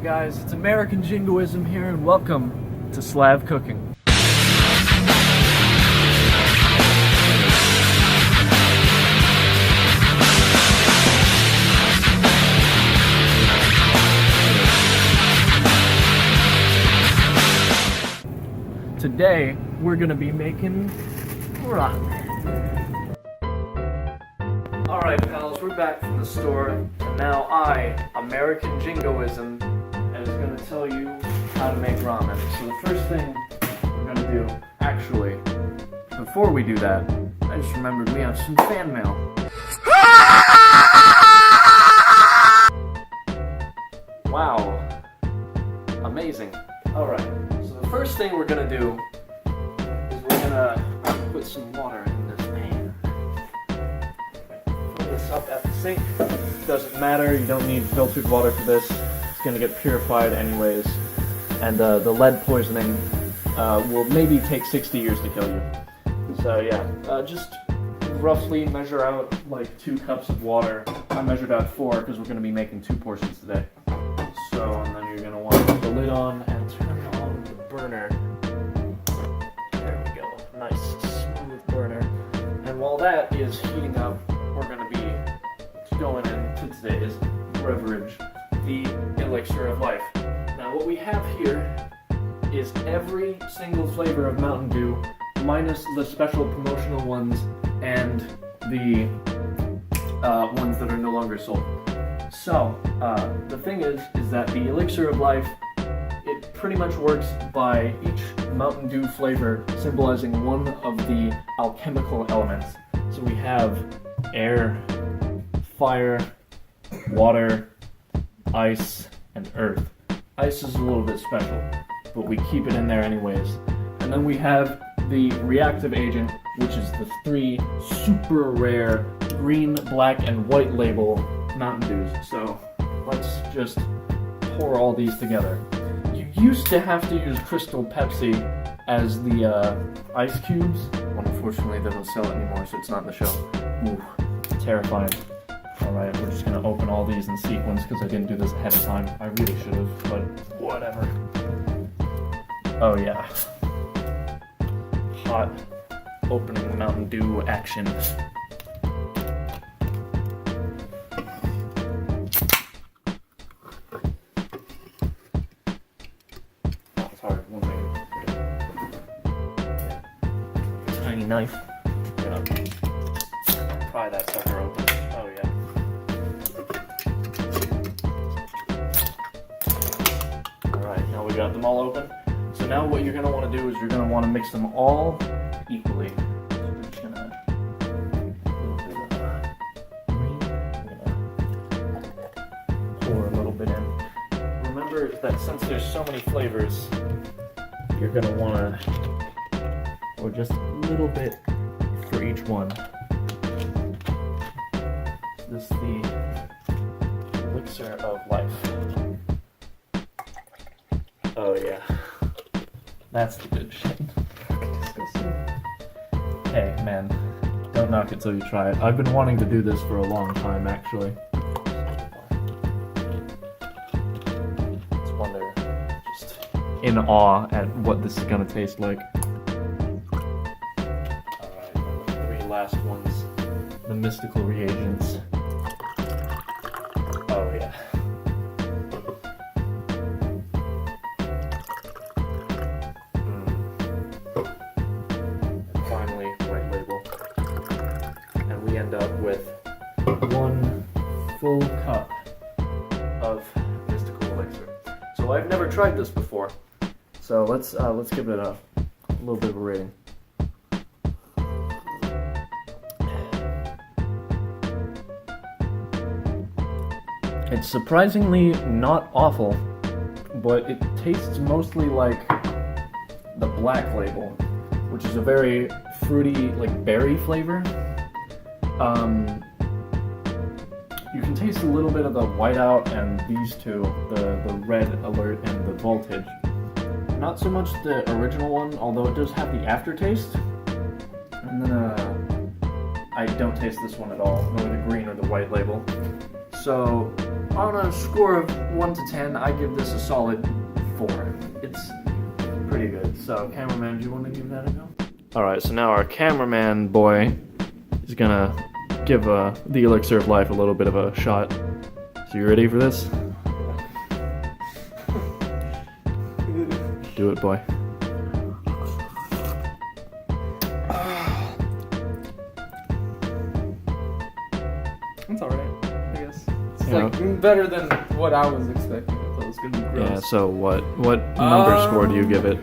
guys, it's American Jingoism here, and welcome to Slav Cooking. Today, we're gonna be making ramen. Alright pals, we're back from the store, and now I, American Jingoism, is going to tell you how to make ramen. So the first thing we're going to do, actually, before we do that, I just remembered we have some fan mail. Wow. Amazing. Alright, so the first thing we're going to do is we're going to put some water in this pan. Fill this up at the sink. Doesn't matter, you don't need filtered water for this. It's going to get purified anyways. And the lead poisoning will maybe take 60 years to kill you. So yeah, just roughly measure out like 2 cups of water. I measured out 4 because we're going to be making 2 portions today. So, and then you're going to want to put the lid on and turn on the burner. There we go. Nice, smooth burner. And while that is heating up, we're going to be going into today's beverage, the Elixer of Life. Now what we have here is every single flavor of Mountain Dew, minus the special promotional ones and the ones that are no longer sold. So, the thing is that the Elixir of Life, it pretty much works by each Mountain Dew flavor symbolizing one of the alchemical elements. So we have air, fire, water, ice, and earth. Ice is a little bit special, but we keep it in there anyways. And then we have the reactive agent, which is the 3 super rare green, black, and white label Mountain Dews. So let's just pour all these together. You used to have to use Crystal Pepsi as the ice cubes. Well, unfortunately, they don't sell it anymore, so it's not in the show. Ooh, terrifying. Alright, we're just gonna open all these in sequence because I didn't do this ahead of time. I really should have, but whatever. Oh yeah. Hot opening Mountain Dew action. Oh, sorry, one second. Tiny knife. I'm gonna pry that sucker open. Oh yeah. Alright, now we got them all open. So now what you're going to want to do is you're going to want to mix them all equally. So we're just going to pour a little bit in. Remember that since there's so many flavors, you're going to want to pour just a little bit for each one. This is the Elixir of Life. Oh yeah. That's the good shit. Hey man, don't knock it till you try it. I've been wanting to do this for a long time actually. It's wonder, just in awe at what this is gonna taste like. Alright, the 3 last ones. The mystical reagents. Oh yeah. And finally, white label. And we end up with 1 full cup of mystical elixir. So I've never tried this before. So let's give it a little bit of a rating. It's surprisingly not awful, but it tastes mostly like the black label, which is a very fruity, like berry flavor. You can taste a little bit of the whiteout and these two, the red alert and the voltage. Not so much the original one, although it does have the aftertaste. And then I don't taste this one at all, nor the green or the white label. So, on a score of 1 to 10, I give this a solid 4. It's pretty good. So, cameraman, do you want to give that a go? Alright, so now our cameraman boy is gonna give the Elixir of Life a little bit of a shot. So, you ready for this? Do it, boy. It's alright, I guess. It's like better than what I was expecting. I thought it was gonna be gross. Yeah, so what number score do you give it?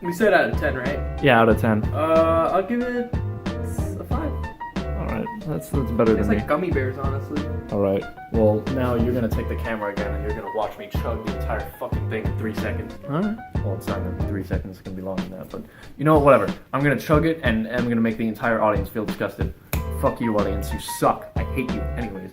We said out of 10, right? Yeah, out of 10. I'll give it a 5. Alright, that's better It's than like me. gummy bears, honestly. Alright, well, now you're gonna take the camera again and you're gonna watch me chug the entire fucking thing in 3 seconds. Alright. Well, it's not gonna be 3 seconds, it's gonna be longer than that, but you know what, whatever. I'm gonna chug it and I'm gonna make the entire audience feel disgusted. Fuck you, audience, you suck. I hate you. Anyways.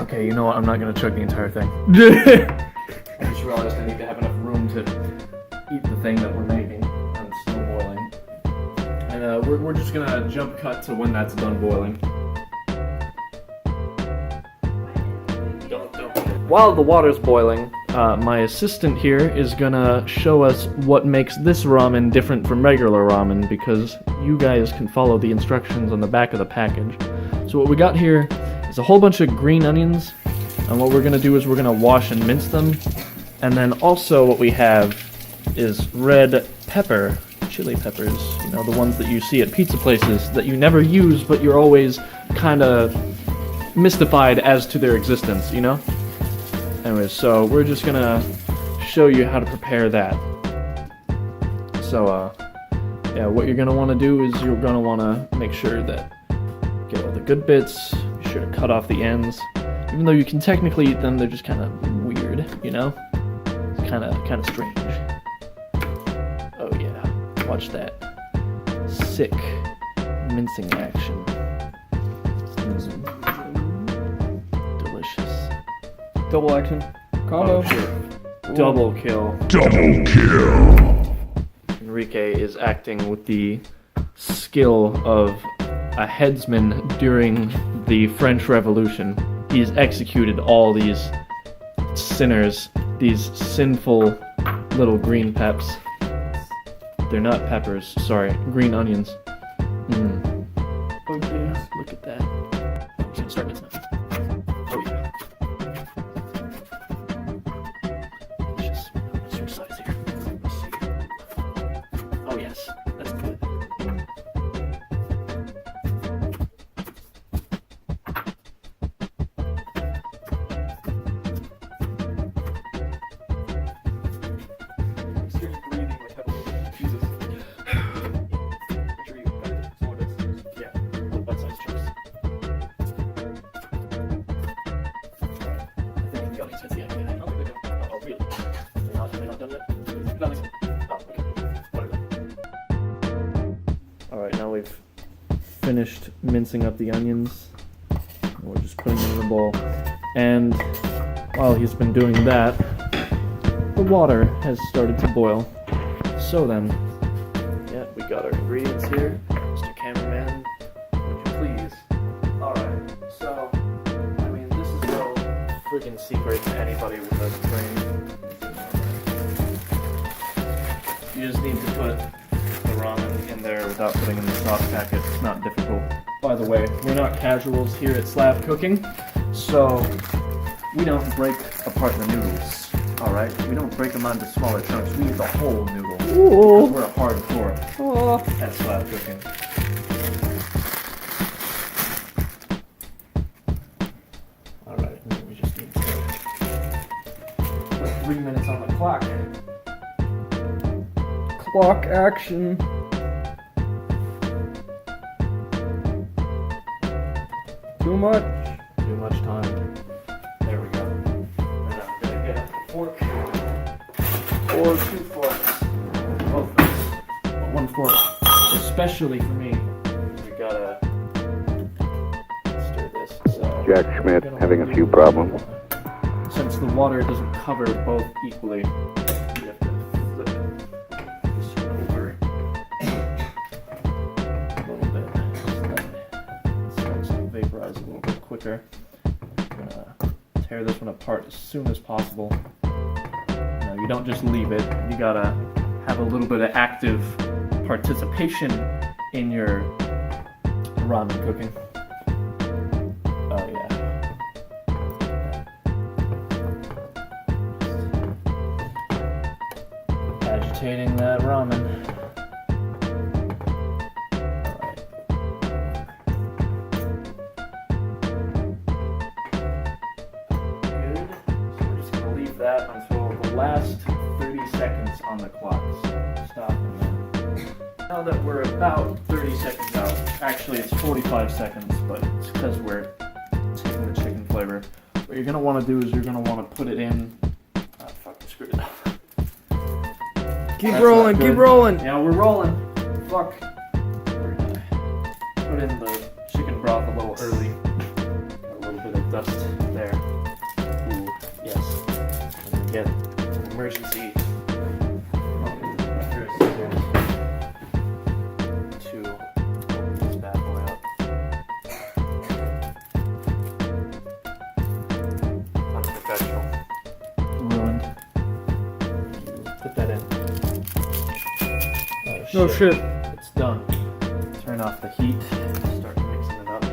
Okay, you know what, I'm not gonna chug the entire thing. I just realized I need to have enough room to eat the thing that we're making, and it's still boiling. And we're just gonna jump cut to when that's done boiling. While the water's boiling, my assistant here is gonna show us what makes this ramen different from regular ramen, because you guys can follow the instructions on the back of the package. So what we got here is a whole bunch of green onions, and what we're gonna do is we're gonna wash and mince them. And then also what we have is red pepper, chili peppers, you know, the ones that you see at pizza places that you never use, but you're always kind of mystified as to their existence, you know? Anyways, so we're just gonna show you how to prepare that. So, yeah, what you're gonna wanna do is you're gonna wanna make sure that you get all the good bits, be sure to cut off the ends. Even though you can technically eat them, they're just kind of weird, you know? It's kind of strange. Oh yeah, watch that sick mincing action. Delicious. Double action. Combo. Oh, shit. Double kill. Double kill. Enrique is acting with the skill of a headsman during the French Revolution. He's executed all these sinners, these sinful little green peps. They're not peppers, sorry, green onions. Okay, look at that. I'm just gonna start this now. Oh yeah. Delicious. Switch sides here. Let's see. Oh yes, that's good. Alright, now we've finished mincing up the onions. We're just putting them in the bowl. And while he's been doing that, the water has started to boil. So then, yeah, we got our ingredients here. Mr. Cameraman, would you please? Alright, so, I mean, this is no freaking secret to anybody with a brain. You just need to put the ramen in there without putting in the sauce packet. It's not difficult. By the way, we're not casuals here at Slav Cooking, so we don't break apart the noodles. Alright? We don't break them into smaller chunks. We eat the whole noodle. Because we're hardcore at Slav Cooking. Alright, and then we just need to put 3 minutes on the clock. Clock action. Too much. Too much time. There we go. And I'm gonna get a fork. Or 2 forks. Both of them. But 1 fork. Especially for me. We gotta stir this. So Jack Schmidt having a few problems. Since the water doesn't cover both equally, you have to flip this over. quicker. I'm gonna tear this one apart as soon as possible. No, you don't just leave it. You gotta have a little bit of active participation in your ramen cooking. Oh yeah. Agitating that ramen. Alright. Good. So we're just gonna leave that until the last 30 seconds on the clock. Stop. Now that we're about 30 seconds out, actually it's 45 seconds, but it's because we're taking the chicken flavor. What you're gonna want to do is you're gonna want to put it in. Ah, fuck, I screwed it up. Keep rolling, keep rolling. Yeah, we're rolling. Fuck. We're gonna put in the chicken broth a little early. Got a little bit of dust there. Ooh, yes. And we get an emergency. To open this bad boy up. Unprofessional. Ruined. Put that in. Oh shit. It's done. Turn off the heat. Start mixing it up.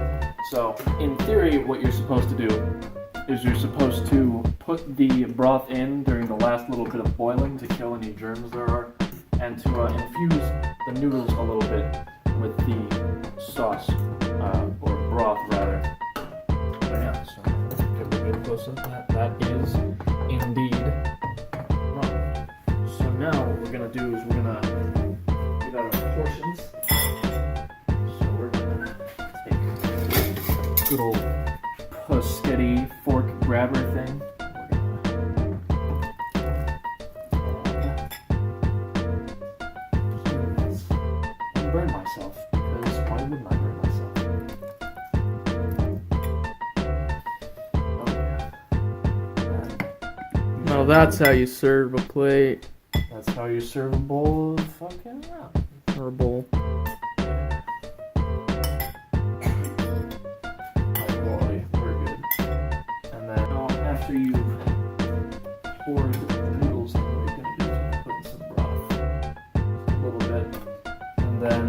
So, in theory, what you're supposed to do is you're supposed to put the broth in during the last little bit of boiling to kill any germs there are, and to infuse the noodles a little bit with the sauce, or broth rather. But yeah, so get a good close up. That is indeed ramen. So now what we're gonna do is we're gonna get out our portions. So we're gonna take a good old Puschetti fork grabber thing. Burn myself, because why wouldn't I burn myself? Oh yeah. No, that's how you serve a plate That's how you serve a bowl of fucking ramen. or a bowl. High quality, we're good. And then after you've poured the noodles in, what you're gonna do is you're gonna put in some broth. Just a little bit. And then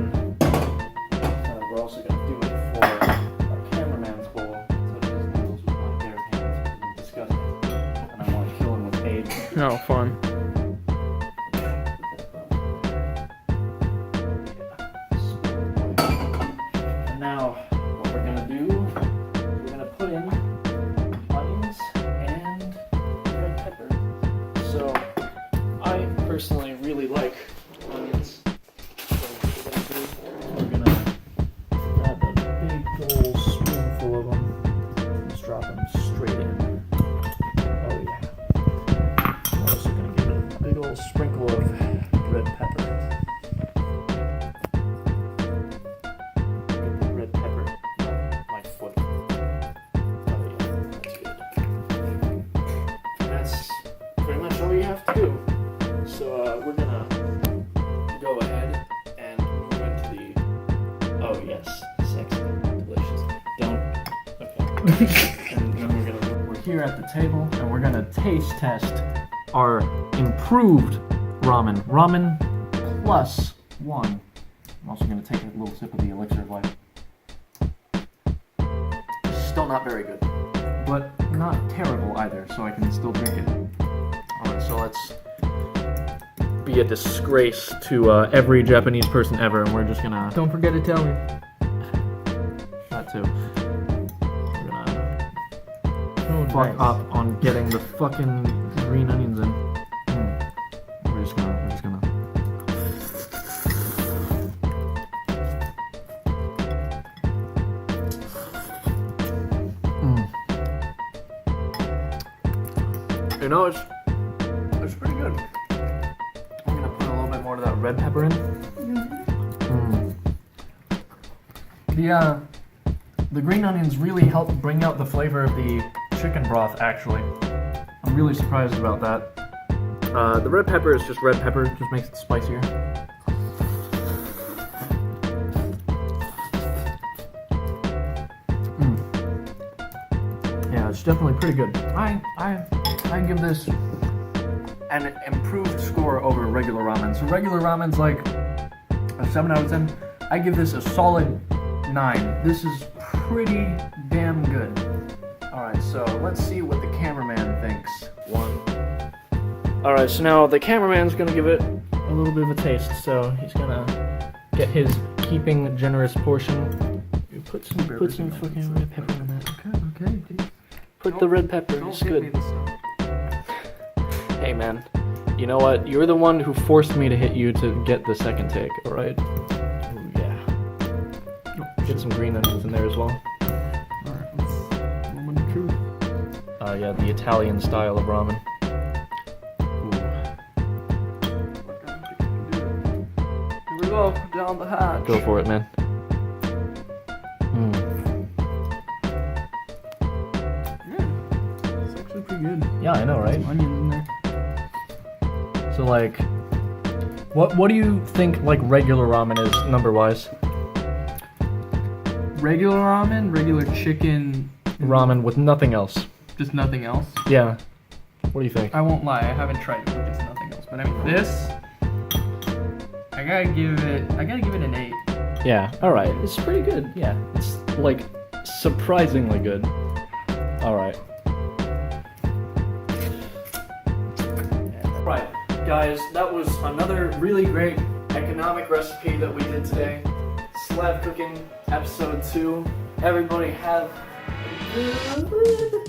we're also going to do it for our cameraman's bowl. So his noodles with my bare hands because I'm disgusting. And I want to kill him with aid. Oh, fun. And now, what we're going to do is we're going to put in onions and red pepper. So, I personally really like onions. We're gonna grab a big old spoonful of them. Just drop them straight in. Oh yeah. I'm also gonna give it a big old sprinkle of red pepper. Get the red pepper on my foot. Oh yeah, that's good. And that's pretty much all you have to do. So we're gonna go ahead and move into the. Oh yes, sexy, delicious. Don't. Okay. And then we're here at the table, and we're gonna taste test our improved ramen. Ramen plus one. I'm also gonna take a little sip of the Elixer of Life. Still not very good, but not terrible either. So I can still drink it. All right, so let's be a disgrace to every Japanese person ever, and we're just gonna. Don't forget to tell me. That too. We're gonna Oh, fuck nice. up on getting the fucking green onions in. We're just gonna. You know, it's pretty good. I'm gonna put a little bit more of that red pepper in. The green onions really help bring out the flavor of the chicken broth, actually. I'm really surprised about that. The red pepper is just red pepper, just makes it spicier. definitely pretty good. I give this an improved score over regular ramen. So regular ramen's like a 7 out of 10. I give this a solid 9. This is pretty damn good. Alright, so let's see what the cameraman thinks. 1. Alright, so now the cameraman's gonna give it a little bit of a taste. So he's gonna get his keeping generous portion. Put some fucking red pepper in that. Okay, dude. Put the red pepper, it's good. Hey man, you know what? You're the one who forced me to hit you to get the second take, alright? Ooh, yeah. Get some green onions in there as well. Alright, let's moment of truth. Yeah, the Italian style of ramen. Here we go, down the hatch. Go for it, man. It's actually pretty good. Yeah, I know, right? Some onions in there. So like, what do you think like regular ramen is number-wise? Regular ramen, regular chicken. Ramen with nothing else. Just nothing else. Yeah. What do you think? I won't lie, I haven't tried it with just nothing else. But I mean, this, I gotta give it an 8. Yeah, alright. It's pretty good. Yeah. It's like surprisingly good. Alright. Right, guys, that was another really great economic recipe that we did today. Slav cooking episode 2. Everybody have a good